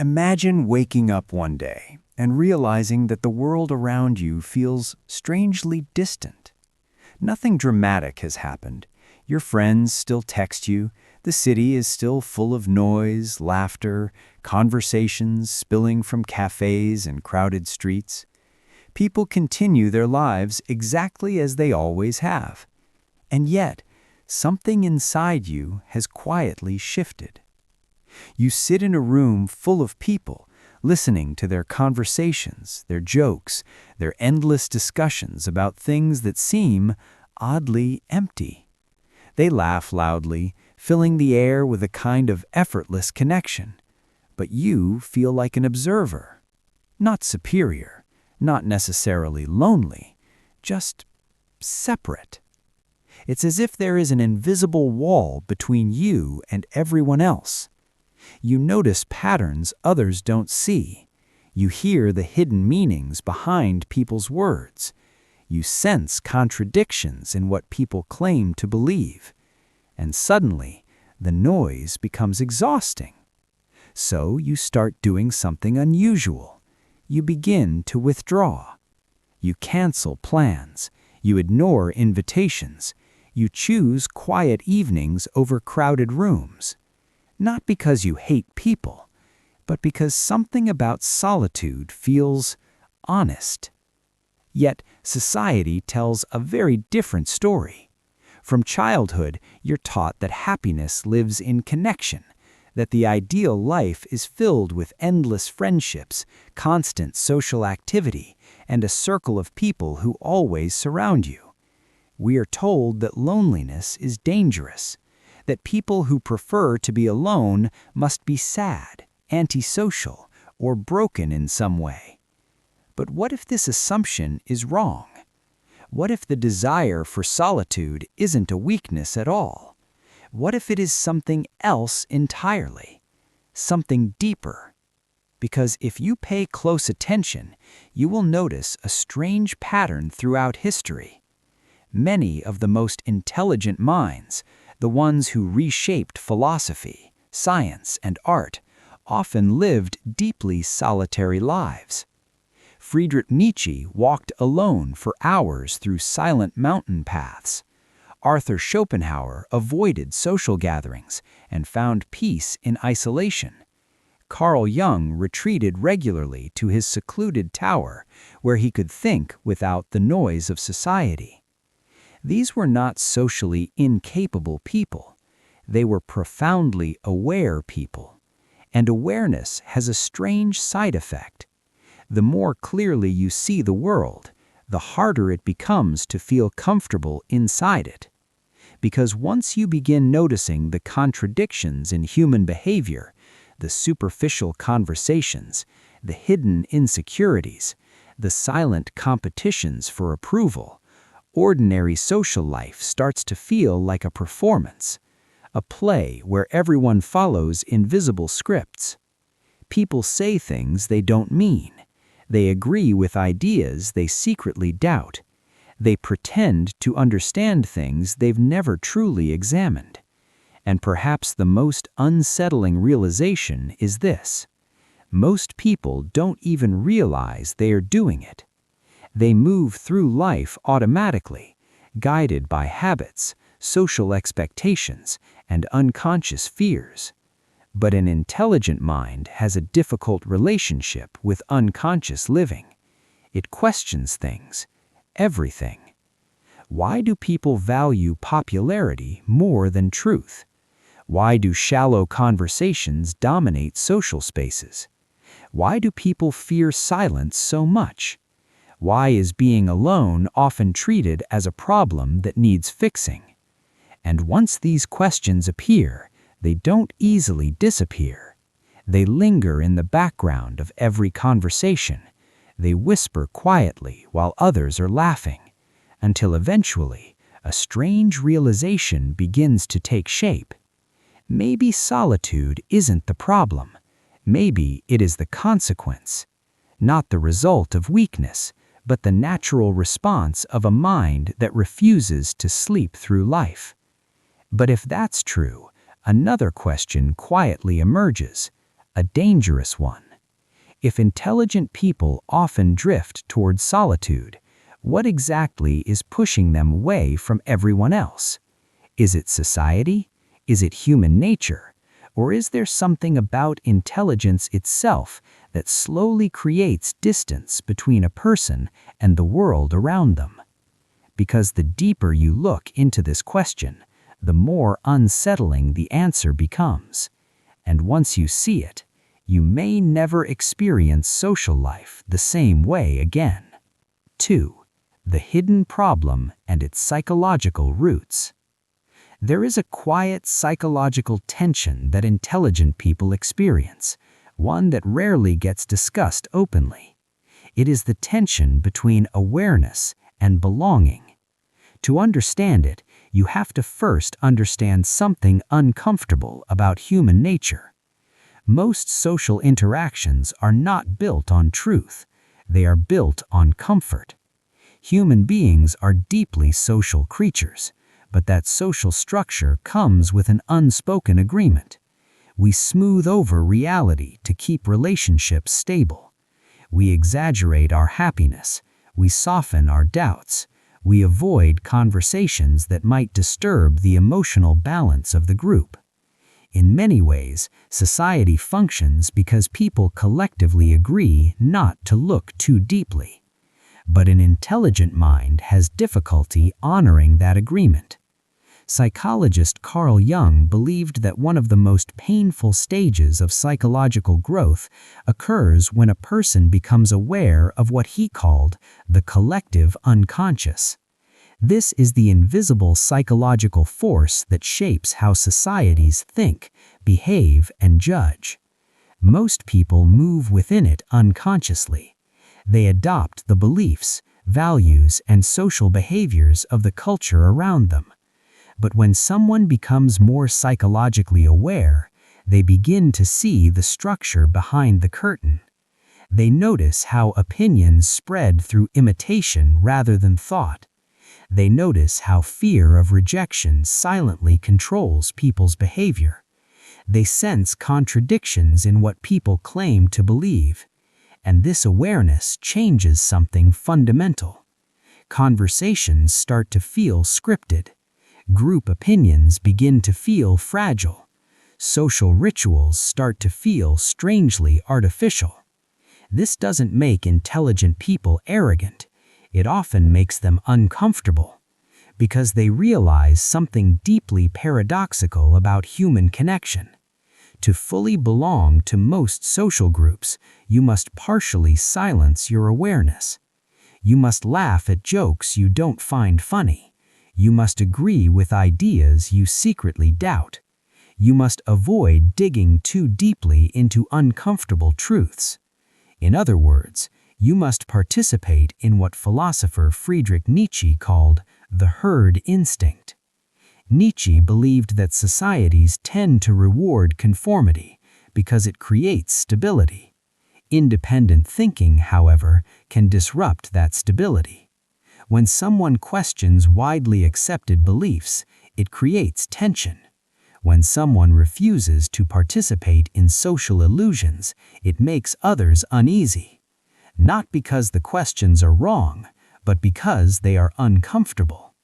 Imagine waking up one day and realizing that the world around you feels strangely distant. Nothing dramatic has happened. Your friends still text you, the city is still full of noise, laughter, conversations spilling from cafes and crowded streets. People continue their lives exactly as they always have. And yet, something inside you has quietly shifted. You sit in a room full of people, listening to their conversations, their jokes, their endless discussions about things that seem oddly empty. They laugh loudly, filling the air with a kind of effortless connection. But you feel like an observer, not superior, not necessarily lonely, just separate. It's as if there is an invisible wall between you and everyone else. You notice patterns others don't see. You hear the hidden meanings behind people's words. You sense contradictions in what people claim to believe. And suddenly, the noise becomes exhausting. So you start doing something unusual. You begin to withdraw. You cancel plans. You ignore invitations. You choose quiet evenings over crowded rooms. Not because you hate people, but because something about solitude feels honest. Yet society tells a very different story. From childhood, you're taught that happiness lives in connection, that the ideal life is filled with endless friendships, constant social activity, and a circle of people who always surround you. We are told that loneliness is dangerous, that people who prefer to be alone must be sad, antisocial, or broken in some way. But what if this assumption is wrong? What if the desire for solitude isn't a weakness at all? What if it is something else entirely? Something deeper? Because if you pay close attention, you will notice a strange pattern throughout history. Many of the most intelligent minds, the ones who reshaped philosophy, science, and art, often lived deeply solitary lives. Friedrich Nietzsche walked alone for hours through silent mountain paths. Arthur Schopenhauer avoided social gatherings and found peace in isolation. Carl Jung retreated regularly to his secluded tower, where he could think without the noise of society. These were not socially incapable people. They were profoundly aware people. And awareness has a strange side effect. The more clearly you see the world, the harder it becomes to feel comfortable inside it. Because once you begin noticing the contradictions in human behavior, the superficial conversations, the hidden insecurities, the silent competitions for approval, ordinary social life starts to feel like a performance, a play where everyone follows invisible scripts. People say things they don't mean. They agree with ideas they secretly doubt. They pretend to understand things they've never truly examined. And perhaps the most unsettling realization is this: most people don't even realize they are doing it. They move through life automatically, guided by habits, social expectations, and unconscious fears. But an intelligent mind has a difficult relationship with unconscious living. It questions things, everything. Why do people value popularity more than truth? Why do shallow conversations dominate social spaces? Why do people fear silence so much? Why is being alone often treated as a problem that needs fixing? And once these questions appear, they don't easily disappear. They linger in the background of every conversation. They whisper quietly while others are laughing, until eventually a strange realization begins to take shape. Maybe solitude isn't the problem. Maybe it is the consequence. Not the result of weakness, but the natural response of a mind that refuses to sleep through life. But if that's true, another question quietly emerges. a dangerous one. If intelligent people often drift towards solitude, what exactly is pushing them away from everyone else? Is it society? Is it human nature? Or is there something about intelligence itself that slowly creates distance between a person and the world around them? Because the deeper you look into this question, the more unsettling the answer becomes. And once you see it, you may never experience social life the same way again. 2. The hidden problem and its psychological roots. There is a quiet psychological tension that intelligent people experience, one that rarely gets discussed openly. It is the tension between awareness and belonging. To understand it, you have to first understand something uncomfortable about human nature. Most social interactions are not built on truth. They are built on comfort. Human beings are deeply social creatures, but that social structure comes with an unspoken agreement. We smooth over reality to keep relationships stable. We exaggerate our happiness. We soften our doubts. We avoid conversations that might disturb the emotional balance of the group. In many ways, society functions because people collectively agree not to look too deeply. But an intelligent mind has difficulty honoring that agreement. Psychologist Carl Jung believed that one of the most painful stages of psychological growth occurs when a person becomes aware of what he called the collective unconscious. This is the invisible psychological force that shapes how societies think, behave, and judge. Most people move within it unconsciously. They adopt the beliefs, values, and social behaviors of the culture around them. But when someone becomes more psychologically aware, they begin to see the structure behind the curtain. They notice how opinions spread through imitation rather than thought. They notice how fear of rejection silently controls people's behavior. They sense contradictions in what people claim to believe. And this awareness changes something fundamental. Conversations start to feel scripted. Group opinions begin to feel fragile. Social rituals start to feel strangely artificial. This doesn't make intelligent people arrogant. It often makes them uncomfortable, because they realize something deeply paradoxical about human connection. To fully belong to most social groups, you must partially silence your awareness. You must laugh at jokes you don't find funny. You must agree with ideas you secretly doubt. You must avoid digging too deeply into uncomfortable truths. In other words, you must participate in what philosopher Friedrich Nietzsche called the herd instinct. Nietzsche believed that societies tend to reward conformity because it creates stability. Independent thinking, however, can disrupt that stability. When someone questions widely accepted beliefs, it creates tension. When someone refuses to participate in social illusions, it makes others uneasy. Not because the questions are wrong, but because they are uncomfortable.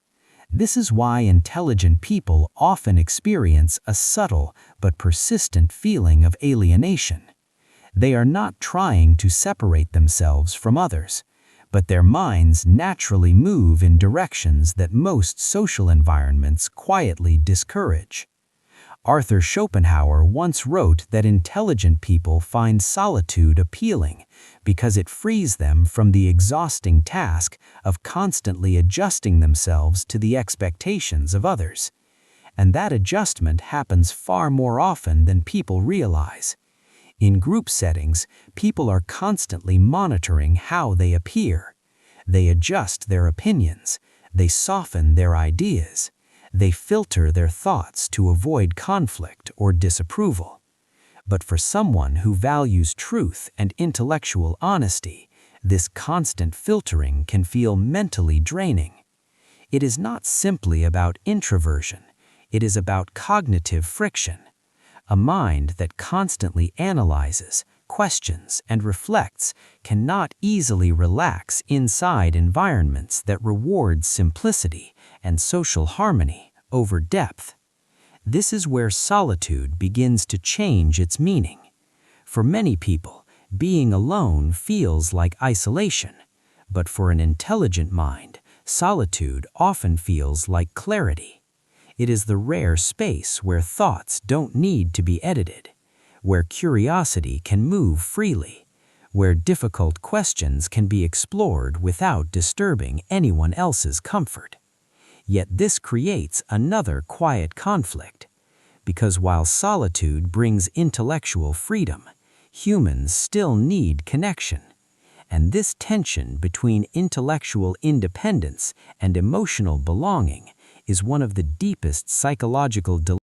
This is why intelligent people often experience a subtle but persistent feeling of alienation. They are not trying to separate themselves from others, but their minds naturally move in directions that most social environments quietly discourage. Arthur Schopenhauer once wrote that intelligent people find solitude appealing because it frees them from the exhausting task of constantly adjusting themselves to the expectations of others. And that adjustment happens far more often than people realize. In group settings, people are constantly monitoring how they appear. They adjust their opinions. They soften their ideas. They filter their thoughts to avoid conflict or disapproval. But for someone who values truth and intellectual honesty, this constant filtering can feel mentally draining. It is not simply about introversion. It is about cognitive friction. A mind that constantly analyzes, questions, and reflects cannot easily relax inside environments that reward simplicity and social harmony over depth. This is where solitude begins to change its meaning. For many people, being alone feels like isolation, but for an intelligent mind, solitude often feels like clarity. It is the rare space where thoughts don't need to be edited, where curiosity can move freely, where difficult questions can be explored without disturbing anyone else's comfort. Yet this creates another quiet conflict, because while solitude brings intellectual freedom, humans still need connection. And this tension between intellectual independence and emotional belonging is one of the deepest psychological dilemmas